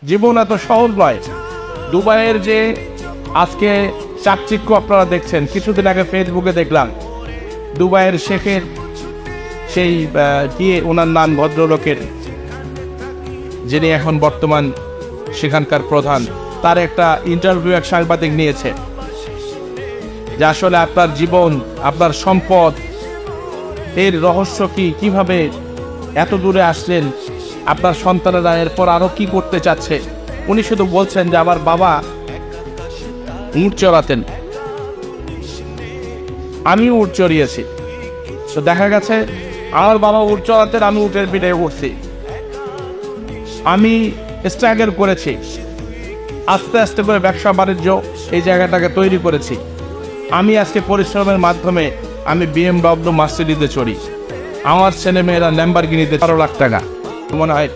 জীবন এত সহজ নয়। দুবাইয়ের যে আজকে চাকচিক্য আপনারা দেখছেন, কিছুদিন আগে ফেসবুকে দেখলাম দুবাইয়ের শেখের সেই গিয়ে ওনার নাম ভদ্রলোকের, যিনি এখন বর্তমান সেখানকার প্রধান, তার একটা ইন্টারভিউ এক সাংবাদিক নিয়েছে যে আসলে আপনার জীবন, আপনার সম্পদ, এর রহস্য কি, কিভাবে এত দূরে আসলেন, আপনার সন্তানেরা এরপর আরও কি করতে চাচ্ছে। উনি শুধু বলছেন যে আমার বাবা উট চড়াতেন, আমিও উট চড়িয়েছি। তো দেখা গেছে আমার বাবা উট চড়াতেন, আমি উটের পিঠে উঠছি, আমি স্ট্রাগল করেছি, আস্তে আস্তে করে ব্যবসা বাণিজ্য এই জায়গাটাকে তৈরি করেছি। আমি আজকে পরিশ্রমের মাধ্যমে আমি BMW মার্সিডিজে চড়ি, আমার ছেলেমেয়েরা ল্যাম্বরগিনিতে 12 লাখ টাকা। মনে হয়